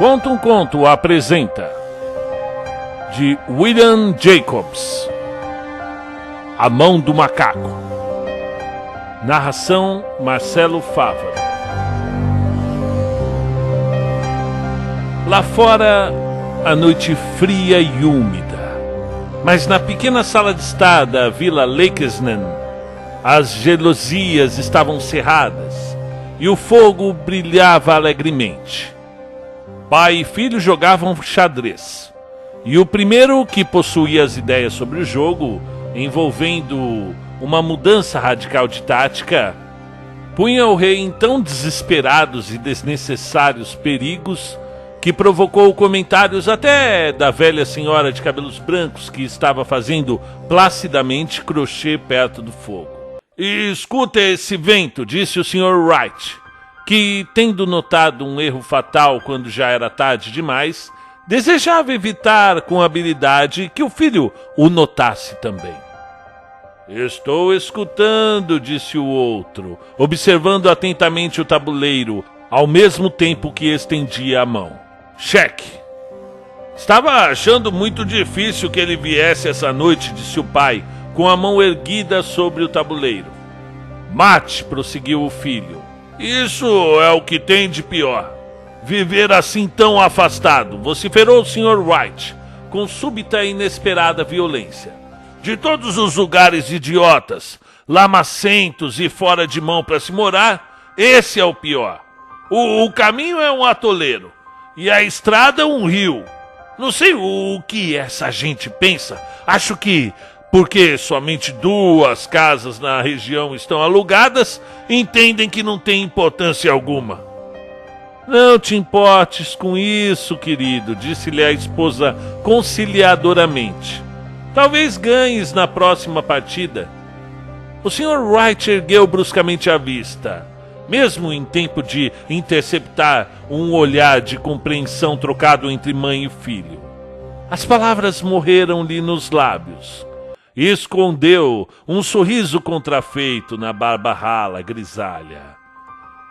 Conta um Conto apresenta, de William Jacobs, A Mão do Macaco. Narração Marcelo Fávaro. Lá fora, a noite fria e úmida, mas na pequena sala de estar da Vila Lakesnan, as gelosias estavam cerradas e o fogo brilhava alegremente. Pai e filho jogavam xadrez, e o primeiro, que possuía as ideias sobre o jogo, envolvendo uma mudança radical de tática, punha o rei em tão desesperados e desnecessários perigos que provocou comentários até da velha senhora de cabelos brancos que estava fazendo placidamente crochê perto do fogo. "Escuta esse vento", disse o Sr. Wright, que, tendo notado um erro fatal quando já era tarde demais, desejava evitar com habilidade que o filho o notasse também. "Estou escutando", disse o outro, observando atentamente o tabuleiro, ao mesmo tempo que estendia a mão. "Cheque." "Estava achando muito difícil que ele viesse essa noite", disse o pai, com a mão erguida sobre o tabuleiro. "Mate", prosseguiu o filho. "Isso é o que tem de pior. Viver assim tão afastado", vociferou o Sr. Wright, com súbita e inesperada violência. "De todos os lugares idiotas, lamacentos e fora de mão para se morar, esse é o pior. O caminho é um atoleiro, e a estrada um rio. Não sei o que essa gente pensa. Acho que, porque somente 2 casas na região estão alugadas, entendem que não tem importância alguma." "Não te importes com isso, querido", disse-lhe a esposa conciliadoramente. "Talvez ganhes na próxima partida." O Sr. Wright ergueu bruscamente a vista, mesmo em tempo de interceptar um olhar de compreensão trocado entre mãe e filho. As palavras morreram-lhe nos lábios e escondeu um sorriso contrafeito na barba rala grisalha.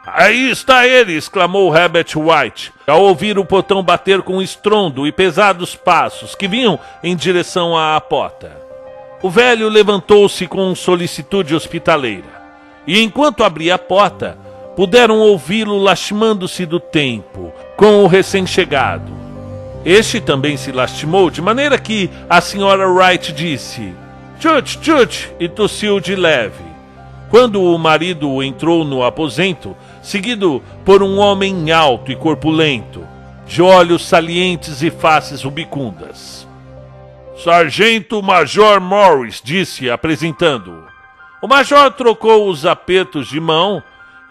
"Aí está ele!" exclamou Herbert White, ao ouvir o portão bater com estrondo e pesados passos que vinham em direção à porta. O velho levantou-se com solicitude hospitaleira, e enquanto abria a porta, puderam ouvi-lo lastimando-se do tempo com o recém-chegado. Este também se lastimou, de maneira que a senhora Wright disse "Chut, chut", e tossiu de leve, quando o marido entrou no aposento, seguido por um homem alto e corpulento, de olhos salientes e faces rubicundas. "Sargento Major Morris", disse, apresentando-o. O major trocou os apertos de mão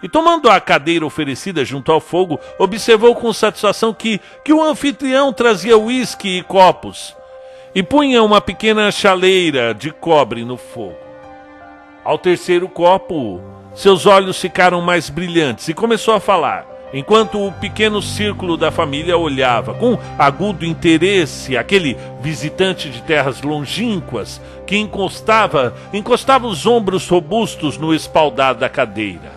e, tomando a cadeira oferecida junto ao fogo, observou com satisfação que o anfitrião trazia uísque e copos e punha uma pequena chaleira de cobre no fogo. Ao terceiro copo, seus olhos ficaram mais brilhantes e começou a falar, enquanto o pequeno círculo da família olhava com agudo interesse aquele visitante de terras longínquas que encostava os ombros robustos no espaldar da cadeira,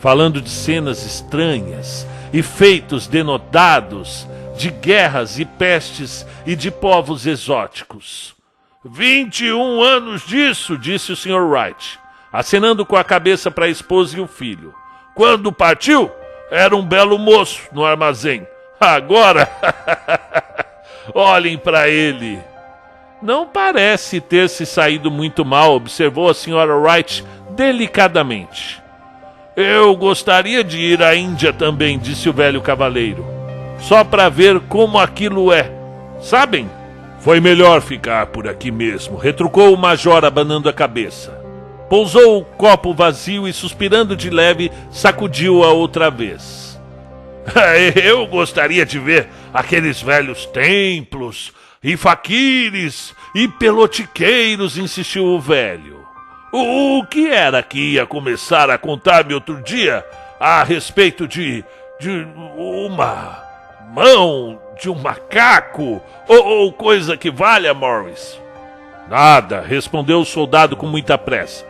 falando de cenas estranhas e feitos denodados, de guerras e pestes e de povos exóticos. 21 anos disso", disse o Sr. Wright, acenando com a cabeça para a esposa e o filho. "Quando partiu, era um belo moço no armazém. Agora, olhem para ele." "Não parece ter se saído muito mal", observou a Sra. Wright delicadamente. "Eu gostaria de ir à Índia também", disse o velho cavaleiro, "só para ver como aquilo é. Sabem? Foi melhor ficar por aqui mesmo", retrucou o major abanando a cabeça. Pousou o copo vazio e, suspirando de leve, sacudiu-a outra vez. "Eu gostaria de ver aqueles velhos templos, e faquires, e pelotiqueiros", insistiu o velho. O que era que ia começar a contar-me outro dia a respeito de uma mão de um macaco, ou coisa que valha, Morris?" "Nada", respondeu o soldado com muita pressa.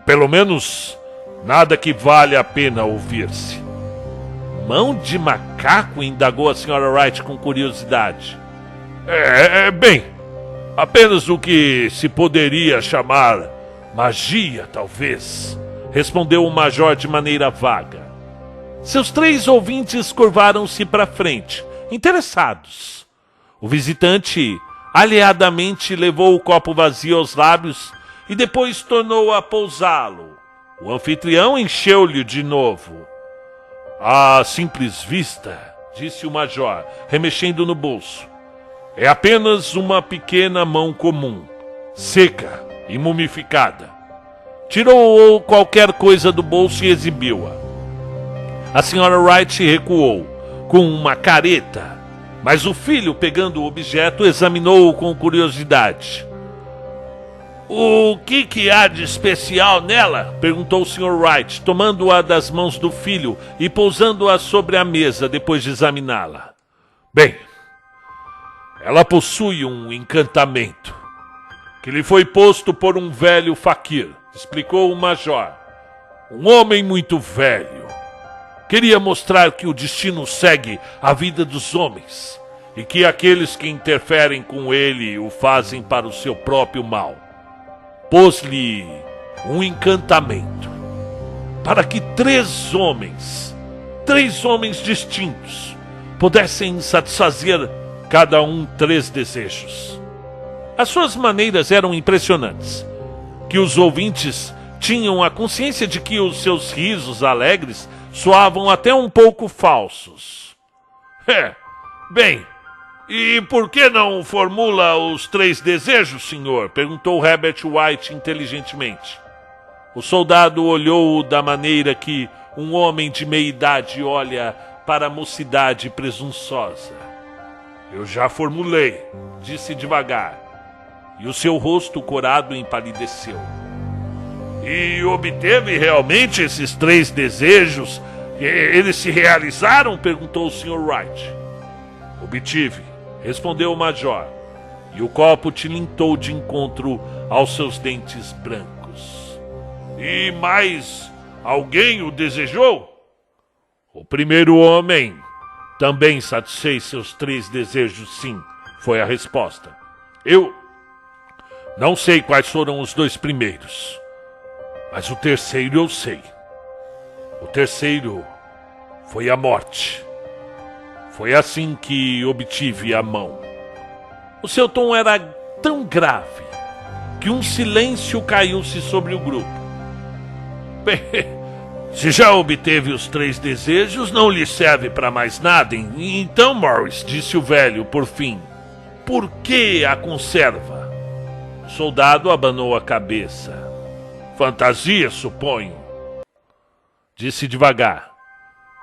"Pelo menos nada que valha a pena ouvir-se." Mão de macaco? Indagou a Sra. Wright com curiosidade. Bem, apenas o que se poderia chamar magia, talvez, respondeu o major de maneira vaga. Seus 3 ouvintes curvaram-se para frente, interessados. O visitante aleadamente levou o copo vazio aos lábios e depois tornou a pousá-lo. O anfitrião encheu-lhe de novo. À simples vista, disse o major, remexendo no bolso, é apenas uma pequena mão comum, seca e mumificada. Tirou qualquer coisa do bolso e exibiu-a. A Sra. Wright recuou, com uma careta, mas o filho, pegando o objeto, examinou-o com curiosidade. O que há de especial nela? Perguntou o Sr. Wright, tomando-a das mãos do filho e pousando-a sobre a mesa depois de examiná-la. Bem, ela possui um encantamento que lhe foi posto por um velho faquir, explicou o major. Um homem muito velho. Queria mostrar que o destino segue a vida dos homens e que aqueles que interferem com ele o fazem para o seu próprio mal. Pôs-lhe um encantamento para que 3 homens distintos, pudessem satisfazer cada um 3 desejos. As suas maneiras eram impressionantes, que os ouvintes tinham a consciência de que os seus risos alegres soavam até um pouco falsos. Bem, e por que não formula os 3 desejos, senhor? Perguntou Herbert White inteligentemente. O soldado olhou-o da maneira que um homem de meia-idade olha para a mocidade presunçosa. Eu já formulei, disse devagar, e o seu rosto corado empalideceu. E obteve realmente esses 3 desejos? Eles se realizaram? Perguntou o Sr. Wright. Obtive, respondeu o major, e o copo tilintou de encontro aos seus dentes brancos. E mais alguém o desejou? O primeiro homem também satisfez seus 3 desejos, sim, foi a resposta. Eu não sei quais foram os 2 primeiros, mas o terceiro eu sei. O terceiro foi a morte. Foi assim que obtive a mão. O seu tom era tão grave que um silêncio caiu-se sobre o grupo. Bem, se já obteve os 3 desejos, não lhe serve para mais nada. Então, Morris, disse o velho, por fim, por que a conserva? O soldado abanou a cabeça. Fantasia, suponho. Disse devagar.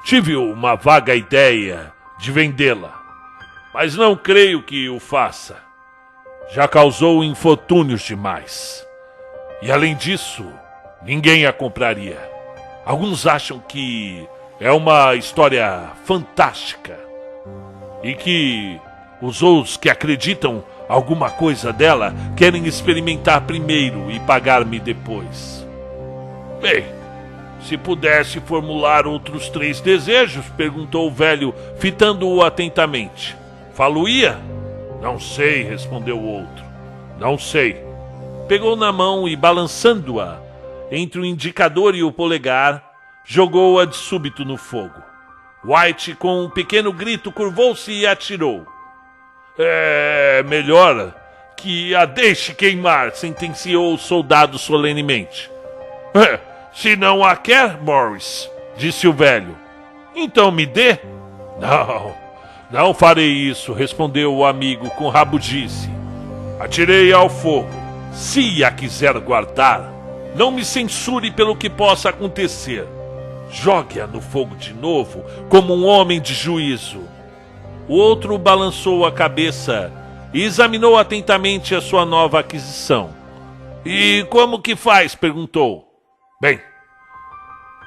Tive uma vaga ideia de vendê-la, mas não creio que o faça. Já causou infortúnios demais. E além disso, ninguém a compraria. Alguns acham que é uma história fantástica e que os outros que acreditam alguma coisa dela querem experimentar primeiro e pagar-me depois. Bem, se pudesse formular outros 3 desejos, perguntou o velho, fitando-o atentamente. Falo-ia? Não sei, respondeu o outro. Não sei. Pegou na mão e, balançando-a entre o indicador e o polegar, jogou-a de súbito no fogo. White, com um pequeno grito, curvou-se e atirou. É melhor que a deixe queimar, sentenciou o soldado solenemente. Se não a quer, Morris, disse o velho, então me dê. Não farei isso, respondeu o amigo com rabugice. Atirei ao fogo. Se a quiser guardar, não me censure pelo que possa acontecer. Jogue-a no fogo de novo, como um homem de juízo. O outro balançou a cabeça e examinou atentamente a sua nova aquisição. E como que faz? Perguntou. Bem,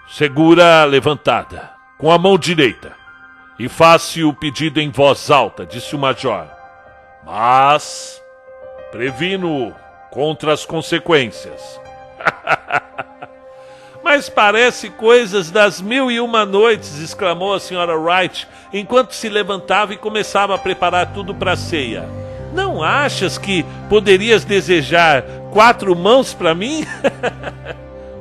segura levantada, com a mão direita, e faça o pedido em voz alta, disse o major. Mas previno contra as consequências. Mas Mas parece coisas das 1001 noites, exclamou a senhora Wright, enquanto se levantava e começava a preparar tudo para a ceia. Não achas que poderias desejar 4 mãos para mim?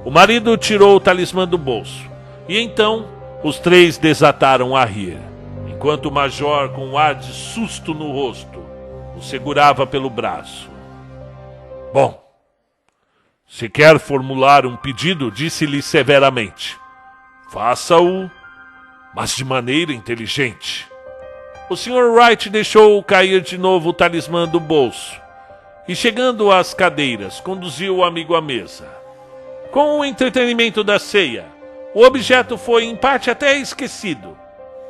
O marido tirou o talismã do bolso, e então os 3 desataram a rir, enquanto o major, com um ar de susto no rosto, o segurava pelo braço. Bom, se quer formular um pedido, disse-lhe severamente, faça-o, mas de maneira inteligente. O Sr. Wright deixou cair de novo o talismã do bolso e, chegando às cadeiras, conduziu o amigo à mesa. Com o entretenimento da ceia, o objeto foi em parte até esquecido.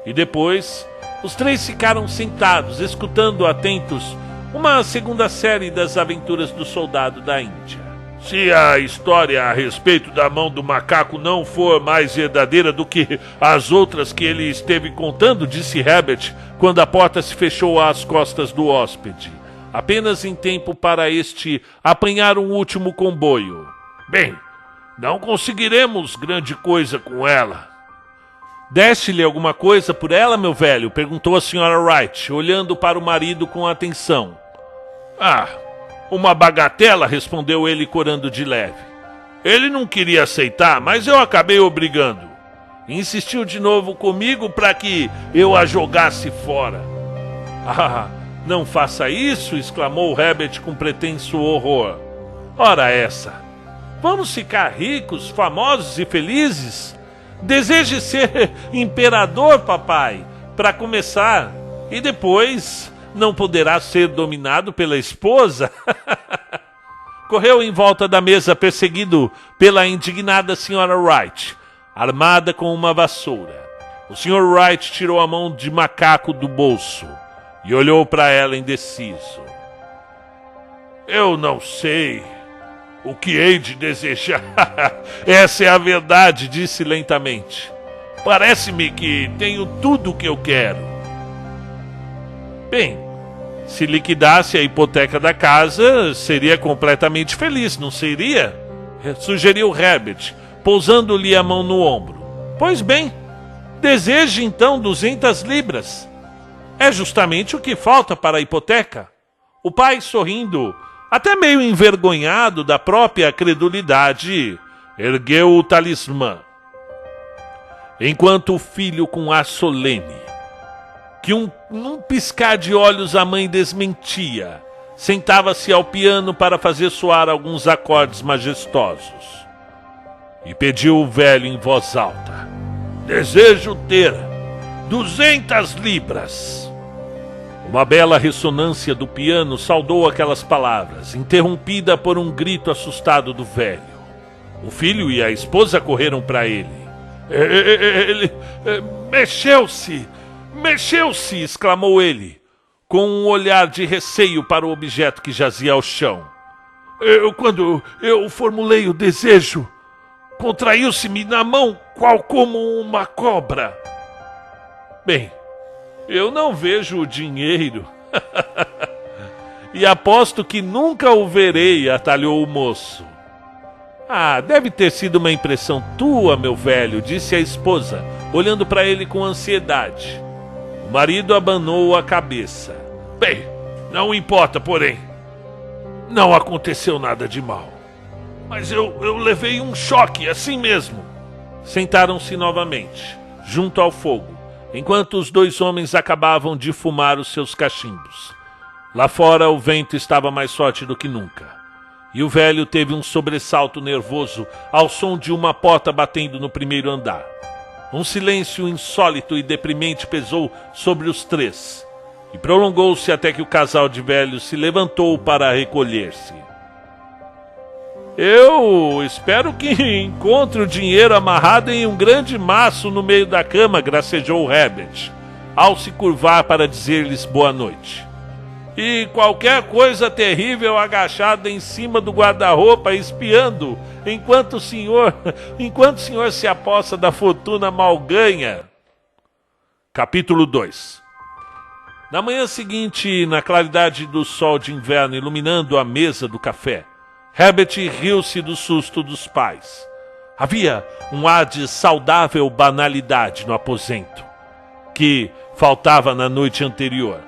E depois, os 3 ficaram sentados, escutando atentos uma segunda série das aventuras do soldado da Índia. Se a história a respeito da mão do macaco não for mais verdadeira do que as outras que ele esteve contando, disse Herbert, quando a porta se fechou às costas do hóspede, apenas em tempo para este apanhar um último comboio. Bem, não conseguiremos grande coisa com ela. Deste-lhe alguma coisa por ela, meu velho? Perguntou a senhora Wright, olhando para o marido com atenção. Uma bagatela, respondeu ele corando de leve. Ele não queria aceitar, mas eu acabei obrigando. Insistiu de novo comigo para que eu a jogasse fora. Não faça isso, exclamou Herbert com pretenso horror. Ora essa, vamos ficar ricos, famosos e felizes? Deseje ser imperador, papai, para começar, e depois não poderá ser dominado pela esposa? Correu em volta da mesa perseguido pela indignada senhora Wright, armada com uma vassoura. O Sr. Wright tirou a mão de macaco do bolso e olhou para ela indeciso. Eu não sei o que hei de desejar. Essa é a verdade, disse lentamente. Parece-me que tenho tudo o que eu quero. Bem, se liquidasse a hipoteca da casa, seria completamente feliz, não seria? Sugeriu Herbert, pousando-lhe a mão no ombro. Pois bem, deseje então 200 libras. É justamente o que falta para a hipoteca. O pai, sorrindo, até meio envergonhado da própria credulidade, ergueu o talismã. Enquanto o filho, com ar solene, que num piscar de olhos a mãe desmentia, sentava-se ao piano para fazer soar alguns acordes majestosos. E pediu o velho em voz alta. Desejo ter 200 libras. Uma bela ressonância do piano saudou aquelas palavras, interrompida por um grito assustado do velho. O filho e a esposa correram para ele. Ele mexeu-se! Mexeu-se! Exclamou ele, com um olhar de receio para o objeto que jazia ao chão. Quando eu formulei o desejo, contraiu-se-me na mão, qual como uma cobra. Bem, eu não vejo o dinheiro. E aposto que nunca o verei, atalhou o moço. Deve ter sido uma impressão tua, meu velho, disse a esposa, olhando para ele com ansiedade. O marido abanou a cabeça. Bem, não importa, porém. Não aconteceu nada de mal. Mas eu levei um choque, assim mesmo. Sentaram-se novamente, junto ao fogo, enquanto os 2 homens acabavam de fumar os seus cachimbos. Lá fora o vento estava mais forte do que nunca. E o velho teve um sobressalto nervoso ao som de uma porta batendo no primeiro andar. Um silêncio insólito e deprimente pesou sobre os 3 e prolongou-se até que o casal de velhos se levantou para recolher-se. Eu espero que encontre o dinheiro amarrado em um grande maço no meio da cama, gracejou Herbert, ao se curvar para dizer-lhes boa noite. E qualquer coisa terrível agachada em cima do guarda-roupa, espiando, enquanto o senhor se apossa da fortuna mal ganha. Capítulo 2. Na manhã seguinte, na claridade do sol de inverno iluminando a mesa do café, Herbert riu-se do susto dos pais. Havia um ar de saudável banalidade no aposento, que faltava na noite anterior.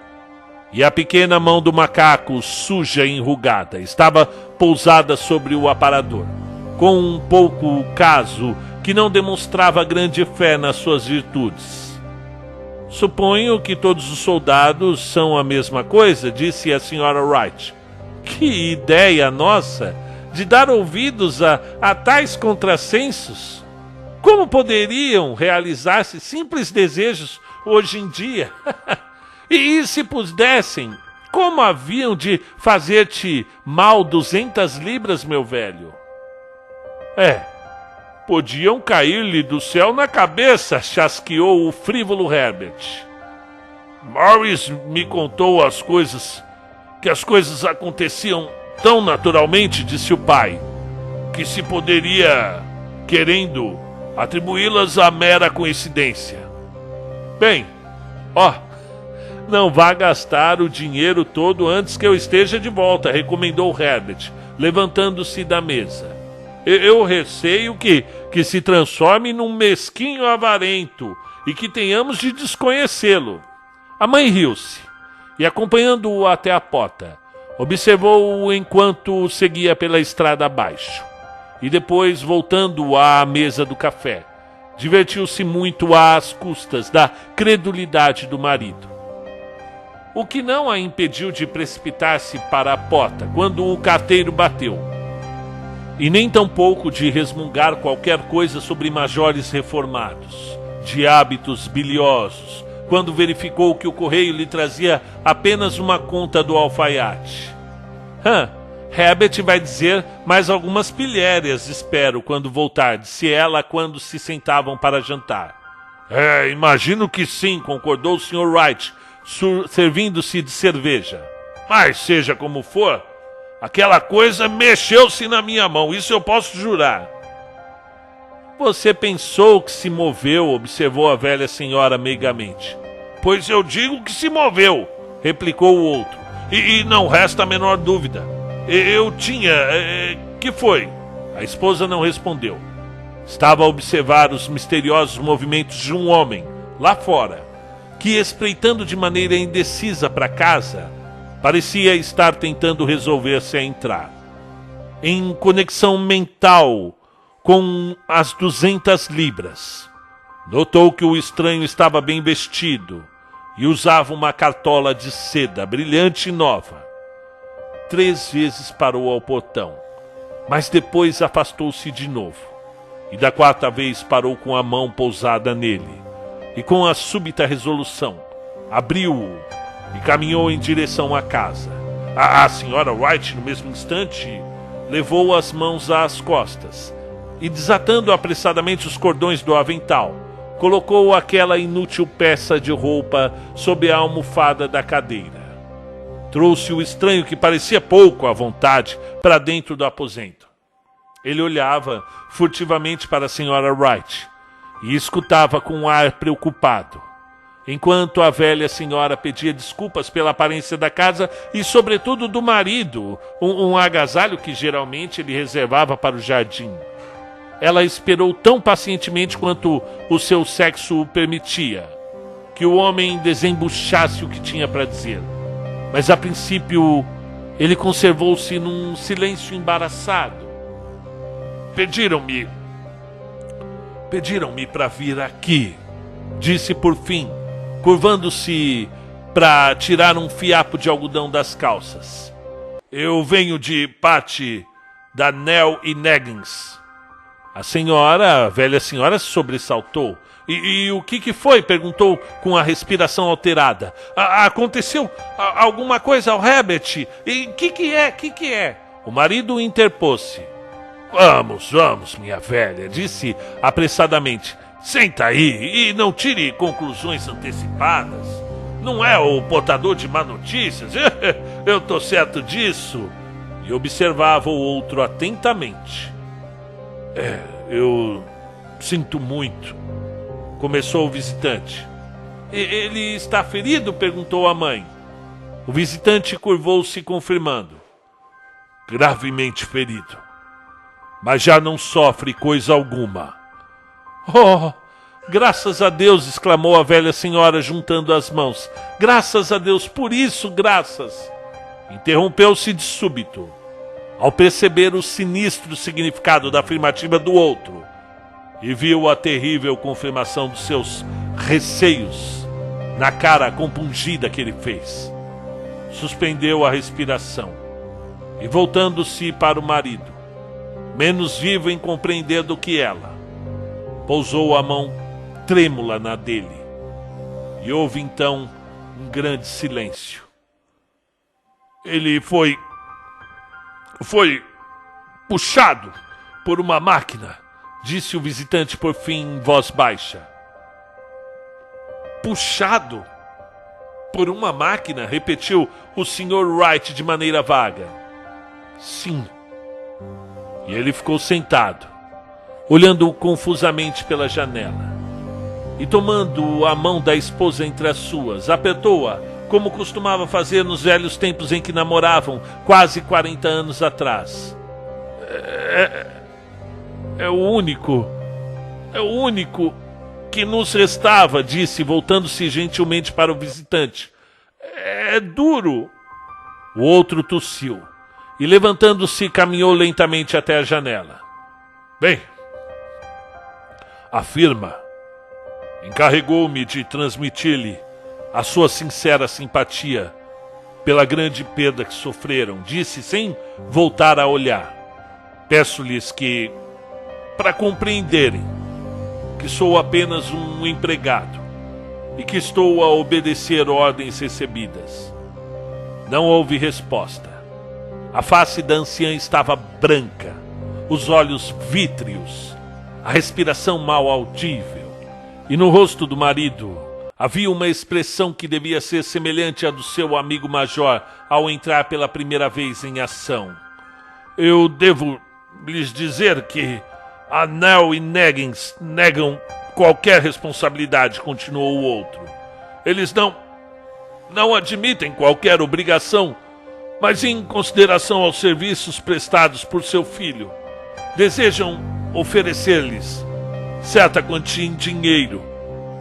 E a pequena mão do macaco, suja e enrugada, estava pousada sobre o aparador, com um pouco caso que não demonstrava grande fé nas suas virtudes. Suponho que todos os soldados são a mesma coisa, disse a Sra. Wright. Que ideia nossa de dar ouvidos a tais contrassensos! Como poderiam realizar-se simples desejos hoje em dia? E se pudessem, como haviam de fazer-te mal 200 libras, meu velho? Podiam cair-lhe do céu na cabeça, chasqueou o frívolo Herbert. Morris me contou que as coisas aconteciam tão naturalmente, disse o pai, que se poderia, querendo, atribuí-las a mera coincidência. Bem, não vá gastar o dinheiro todo antes que eu esteja de volta, recomendou Herbert, levantando-se da mesa. Eu receio que se transforme num mesquinho avarento e que tenhamos de desconhecê-lo. A mãe riu-se e, acompanhando-o até a porta, observou-o enquanto seguia pela estrada abaixo. E depois, voltando à mesa do café, divertiu-se muito às custas da credulidade do marido. O que não a impediu de precipitar-se para a porta quando o carteiro bateu. E nem tampouco de resmungar qualquer coisa sobre majores reformados, de hábitos biliosos, quando verificou que o correio lhe trazia apenas uma conta do alfaiate. Herbert vai dizer mais algumas pilhérias, espero, quando voltar, disse ela quando se sentavam para jantar. Imagino que sim, concordou o Sr. Wright, servindo-se de cerveja. Mas seja como for, aquela coisa mexeu-se na minha mão, isso eu posso jurar. Você pensou que se moveu, observou a velha senhora meigamente. Pois eu digo que se moveu, replicou o outro. E não resta a menor dúvida. Eu tinha... que foi? A esposa não respondeu. Estava a observar os misteriosos movimentos de um homem, lá fora, que, espreitando de maneira indecisa para casa, parecia estar tentando resolver-se a entrar. Em conexão mental com as 200 libras. Notou que o estranho estava bem vestido e usava uma cartola de seda brilhante e nova. 3 vezes parou ao portão, mas depois afastou-se de novo. E da 4ª vez parou com a mão pousada nele. E com a súbita resolução, abriu-o e caminhou em direção à casa. A Sra. Wright, no mesmo instante, levou as mãos às costas e, desatando apressadamente os cordões do avental, colocou aquela inútil peça de roupa sob a almofada da cadeira. Trouxe o estranho, que parecia pouco à vontade, para dentro do aposento. Ele olhava furtivamente para a Sra. Wright e escutava com um ar preocupado, enquanto a velha senhora pedia desculpas pela aparência da casa e, sobretudo, do marido, um agasalho que geralmente ele reservava para o jardim. Ela esperou tão pacientemente quanto o seu sexo o permitia, que o homem desembuchasse o que tinha para dizer. Mas, a princípio, ele conservou-se num silêncio embaraçado. Pediram-me para vir aqui, disse por fim, curvando-se para tirar um fiapo de algodão das calças. Eu venho de parte da Nell e Neggins. A velha senhora se sobressaltou. E o que foi? Perguntou com a respiração alterada. Aconteceu alguma coisa ao Herbert? E que é? O marido interpôs-se. Vamos, minha velha, disse apressadamente. Senta aí e não tire conclusões antecipadas. Não é o portador de má notícias? Eu tô certo disso. E observava o outro atentamente. Eu sinto muito, começou o visitante. Ele está ferido? Perguntou a mãe. O visitante curvou-se confirmando. Gravemente ferido. mas já não sofre coisa alguma. Oh, graças a Deus, exclamou a velha senhora juntando as mãos. Graças a Deus, por isso, graças. Interrompeu-se de súbito, ao perceber o sinistro significado da afirmativa do outro, e viu a terrível confirmação dos seus receios na cara compungida que ele fez. Suspendeu a respiração e, voltando-se para o marido, menos vivo em compreender do que ela, pousou a mão trêmula na dele, e houve então um grande silêncio. Ele foi puxado por uma máquina, disse o visitante por fim em voz baixa. Puxado por uma máquina? Repetiu o Sr. Wright de maneira vaga. Sim. E ele ficou sentado, olhando confusamente pela janela, e tomando a mão da esposa entre as suas, apertou-a, como costumava fazer nos velhos tempos em que namoravam, quase 40 anos atrás. É o único que nos restava, disse, voltando-se gentilmente para o visitante. É duro. O outro tossiu e, levantando-se, caminhou lentamente até a janela. Bem, a firma encarregou-me de transmitir-lhe a sua sincera simpatia pela grande perda que sofreram, disse sem voltar a olhar. Peço-lhes que, para compreenderem que sou apenas um empregado e que estou a obedecer ordens recebidas. Não houve resposta. A face da anciã estava branca, os olhos vítreos, a respiração mal audível, e no rosto do marido havia uma expressão que devia ser semelhante à do seu amigo major ao entrar pela primeira vez em ação. Eu devo lhes dizer que a Nell e Neggins negam qualquer responsabilidade, continuou o outro. Eles não admitem qualquer obrigação, mas em consideração aos serviços prestados por seu filho, desejam oferecer-lhes certa quantia em dinheiro,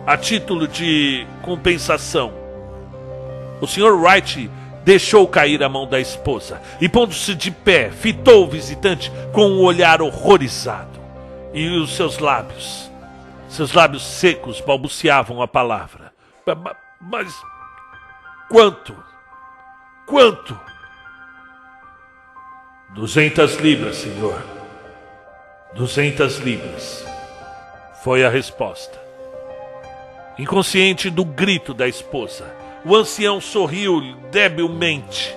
a título de compensação. O Sr. Wright deixou cair a mão da esposa e, pondo-se de pé, fitou o visitante com um olhar horrorizado. E os seus lábios secos balbuciavam a palavra. Mas quanto? 200 libras, senhor. 200 libras. Foi a resposta. Inconsciente do grito da esposa, o ancião sorriu debilmente,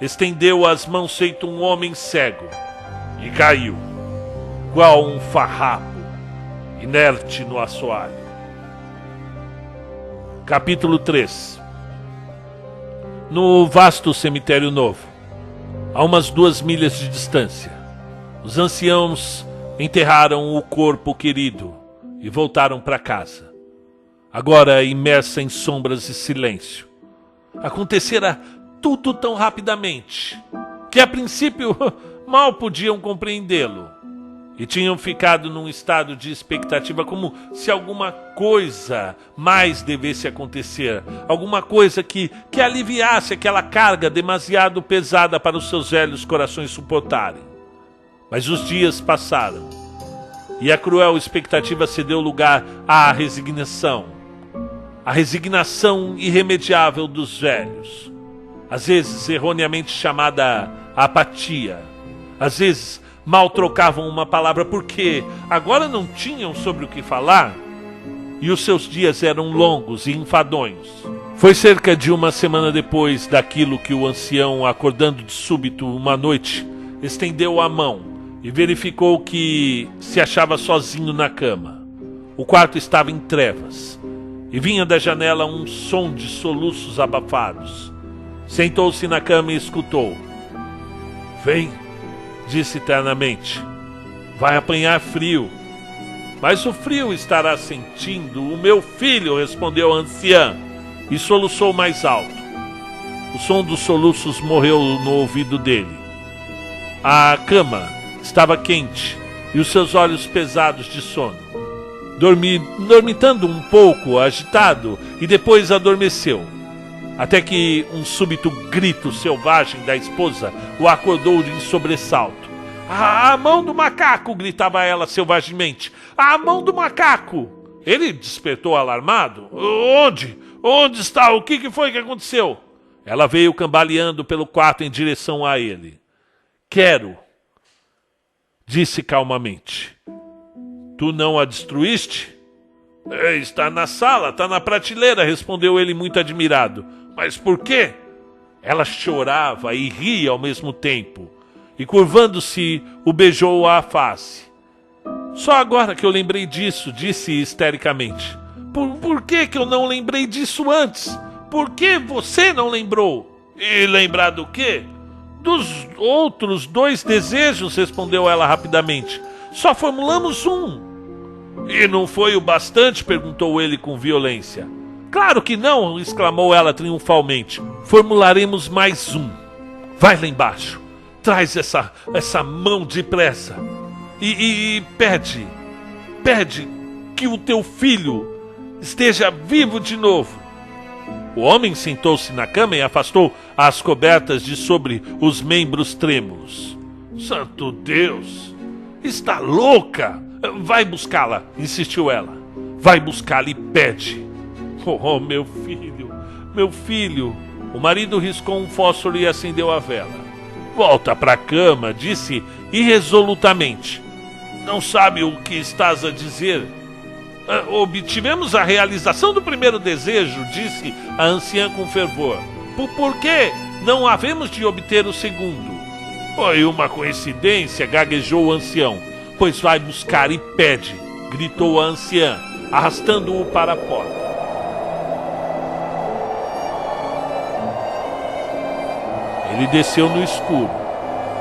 estendeu as mãos feito um homem cego e caiu, qual um farrapo, inerte no assoalho. Capítulo 3. No vasto cemitério novo, a umas 2 milhas de distância, os anciãos enterraram o corpo querido e voltaram para casa, agora imersa em sombras e silêncio. Acontecera tudo tão rapidamente que a princípio mal podiam compreendê-lo e tinham ficado num estado de expectativa, como se alguma coisa mais devesse acontecer, alguma coisa que aliviasse aquela carga demasiado pesada para os seus velhos corações suportarem. Mas os dias passaram e a cruel expectativa cedeu lugar à resignação. A resignação irremediável dos velhos, às vezes erroneamente chamada apatia, às vezes mal trocavam uma palavra porque agora não tinham sobre o que falar e os seus dias eram longos e enfadonhos. Foi cerca de uma semana depois daquilo que o ancião, acordando de súbito uma noite, estendeu a mão e verificou que se achava sozinho na cama. O quarto estava em trevas e vinha da janela um som de soluços abafados. Sentou-se na cama e escutou. Vem, disse ternamente. Vai apanhar frio. Mas o frio estará sentindo o meu filho, respondeu a anciã e soluçou mais alto. O som dos soluços morreu no ouvido dele. A cama Estava quente e os seus olhos pesados de sono. Dormitando um pouco, agitado, e depois adormeceu. Até que um súbito grito selvagem da esposa o acordou de sobressalto. A mão do macaco! Gritava ela selvagemente. A mão do macaco! Ele despertou alarmado. Onde? Onde está? O que foi que aconteceu? Ela veio cambaleando pelo quarto em direção a ele. Quero, disse calmamente. Tu não a destruíste? Está na sala, está na prateleira, respondeu ele muito admirado. Mas por quê? Ela chorava e ria ao mesmo tempo, e curvando-se, o beijou à face. Só agora que eu lembrei disso, disse histericamente. Por que eu não lembrei disso antes? Por que você não lembrou? E lembrar do quê? Dos outros 2 desejos, respondeu ela rapidamente. Só formulamos um. E não foi o bastante? Perguntou ele com violência. Claro que não, exclamou ela triunfalmente. Formularemos mais um. Vai lá embaixo. Traz essa mão depressa. E pede que o teu filho esteja vivo de novo. O homem sentou-se na cama e afastou as cobertas de sobre os membros trêmulos. Santo Deus! Está louca! Vai buscá-la, insistiu ela. Vai buscá-la e pede. Oh, meu filho! O marido riscou um fósforo e acendeu a vela. Volta para a cama, disse irresolutamente. Não sabe o que estás a dizer? Obtivemos a realização do primeiro desejo, disse a anciã com fervor. Por que não havemos de obter o segundo? Foi uma coincidência, gaguejou o ancião. Pois vai buscar e pede, gritou a anciã, arrastando-o para a porta. Ele desceu no escuro,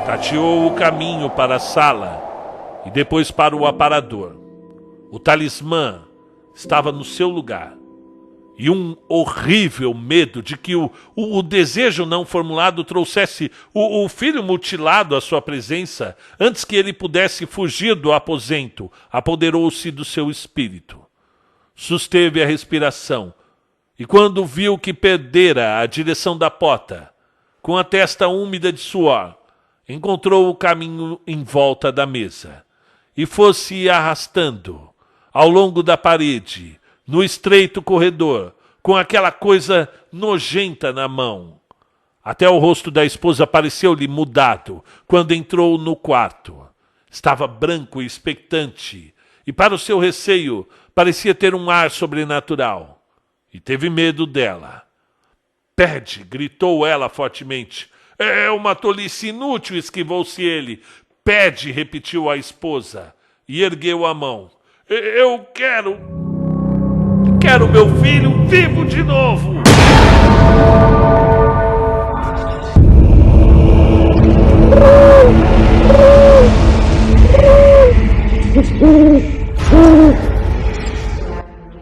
tateou o caminho para a sala e depois para o aparador. O talismã estava no seu lugar. E um horrível medo de que o desejo não formulado trouxesse o filho mutilado à sua presença, antes que ele pudesse fugir do aposento, apoderou-se do seu espírito. Susteve a respiração, e quando viu que perdera a direção da porta, com a testa úmida de suor, encontrou o caminho em volta da mesa, e fosse arrastando ao longo da parede, no estreito corredor, com aquela coisa nojenta na mão. Até o rosto da esposa pareceu-lhe mudado quando entrou no quarto. Estava branco e expectante, e para o seu receio parecia ter um ar sobrenatural. E teve medo dela. Pede, gritou ela fortemente. É uma tolice inútil, esquivou-se ele. Pede, repetiu a esposa, e ergueu a mão. Eu quero meu filho vivo de novo!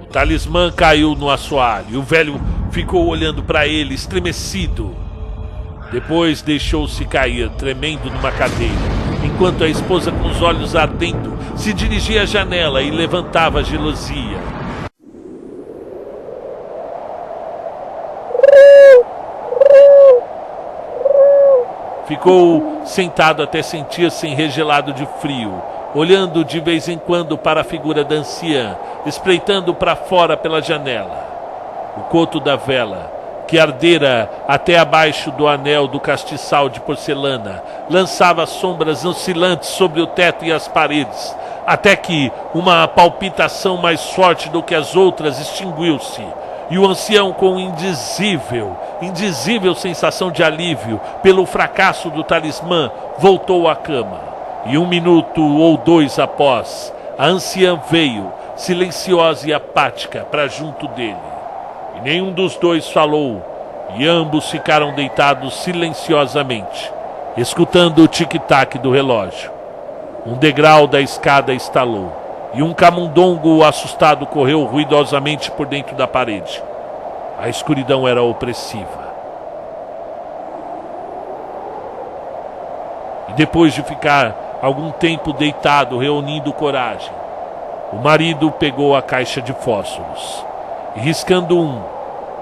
O talismã caiu no assoalho e o velho ficou olhando para ele, estremecido. Depois deixou-se cair, tremendo numa cadeira, enquanto a esposa, com os olhos ardendo, se dirigia à janela e levantava a gelosia. Ficou sentado até sentir-se enregelado de frio, olhando de vez em quando para a figura da anciã, espreitando para fora pela janela. O coto da vela, que ardera até abaixo do anel do castiçal de porcelana, lançava sombras oscilantes sobre o teto e as paredes, até que uma palpitação mais forte do que as outras extinguiu-se, e o ancião, com indizível sensação de alívio pelo fracasso do talismã, voltou à cama. E 1 minuto ou 2 após, a anciã veio, silenciosa e apática, para junto dele. E nenhum dos dois falou, e ambos ficaram deitados silenciosamente, escutando o tic-tac do relógio. Um degrau da escada estalou, e um camundongo assustado correu ruidosamente por dentro da parede. A escuridão era opressiva. E depois de ficar algum tempo deitado, reunindo coragem, o marido pegou a caixa de fósforos e, riscando um,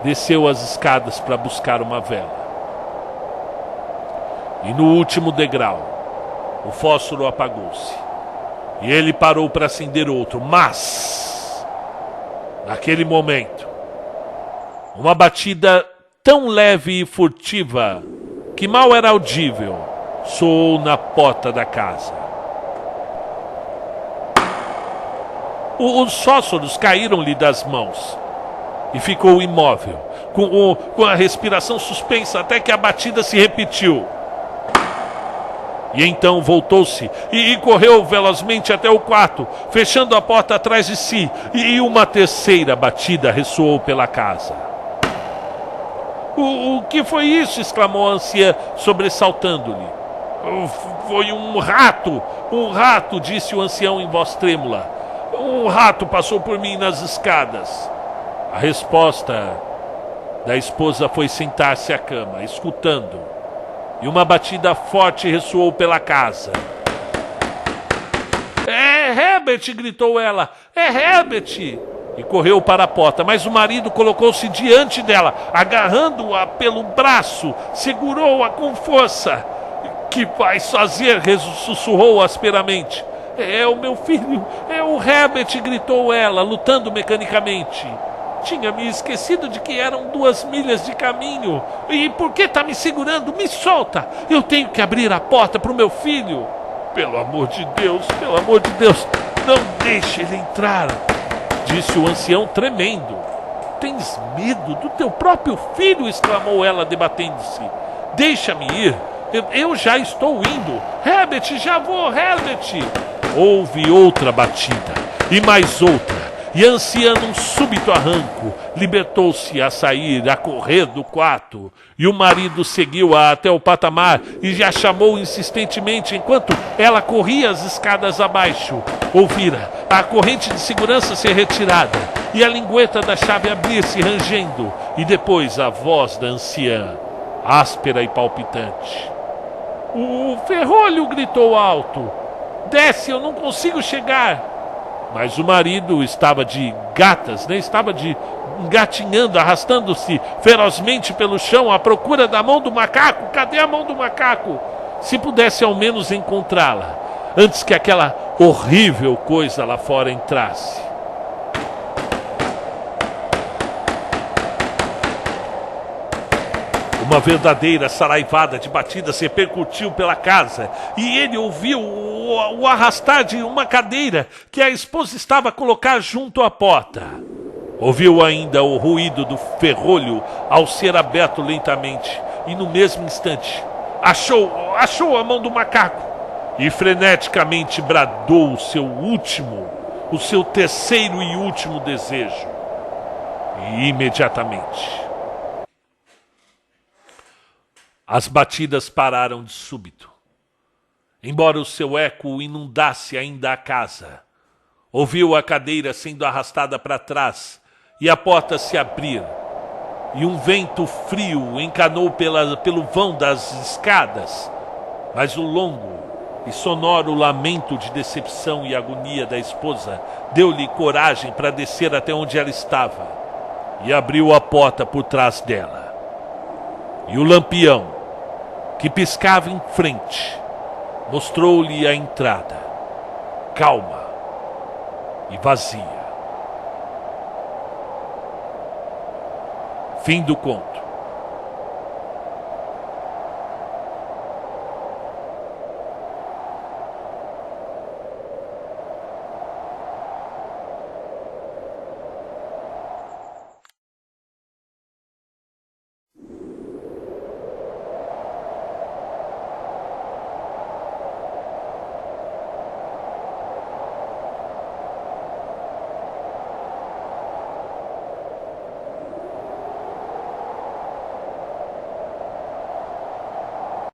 desceu as escadas para buscar uma vela. E no último degrau, o fósforo apagou-se. E ele parou para acender outro, mas, naquele momento, uma batida tão leve e furtiva que mal era audível soou na porta da casa. Os fósforos caíram-lhe das mãos e ficou imóvel, com a respiração suspensa até que a batida se repetiu. E então voltou-se e correu velozmente até o quarto, fechando a porta atrás de si, e uma terceira batida ressoou pela casa. O que foi isso? Exclamou a anciã, sobressaltando-lhe. Foi um rato, disse o ancião em voz trêmula. Um rato passou por mim nas escadas. A resposta da esposa foi sentar-se à cama, escutando, e uma batida forte ressoou pela casa. É Herbert! Gritou ela. É Herbert! E correu para a porta, mas o marido colocou-se diante dela, agarrando-a pelo braço, segurou-a com força. Que vais fazer? Sussurrou asperamente. É o meu filho, é o Herbert! Gritou ela, lutando mecanicamente. Tinha me esquecido de que eram 2 milhas de caminho. E por que está me segurando? Me solta! Eu tenho que abrir a porta para o meu filho. Pelo amor de Deus, não deixe ele entrar, disse o ancião tremendo. Tens medo do teu próprio filho? Exclamou ela, debatendo-se. Deixa-me ir. Eu já estou indo. Herbert, já vou, Herbert. Houve outra batida e mais outra. E a anciã, num súbito arranco, libertou-se a sair, a correr do quarto. E o marido seguiu-a até o patamar e já chamou insistentemente enquanto ela corria as escadas abaixo. Ouvira a corrente de segurança ser retirada e a lingueta da chave abrir-se rangendo. E depois a voz da anciã, áspera e palpitante. O ferrolho! Gritou alto. Desce, eu não consigo chegar. Mas o marido estava de gatas, né? Estava engatinhando, arrastando-se ferozmente pelo chão à procura da mão do macaco. Cadê a mão do macaco? Se pudesse ao menos encontrá-la, antes que aquela horrível coisa lá fora entrasse. Uma verdadeira saraivada de batidas repercutiu pela casa e ele ouviu o arrastar de uma cadeira que a esposa estava a colocar junto à porta. Ouviu ainda o ruído do ferrolho ao ser aberto lentamente e no mesmo instante achou a mão do macaco e freneticamente bradou o seu terceiro e último desejo. E imediatamente as batidas pararam de súbito. Embora o seu eco inundasse ainda a casa, ouviu a cadeira sendo arrastada para trás e a porta se abrir. E um vento frio encanou pelo vão das escadas, mas o longo e sonoro lamento de decepção e agonia da esposa deu-lhe coragem para descer até onde ela estava e abriu a porta por trás dela. E o lampião, que piscava em frente, mostrou-lhe a entrada, calma e vazia. Fim do conto.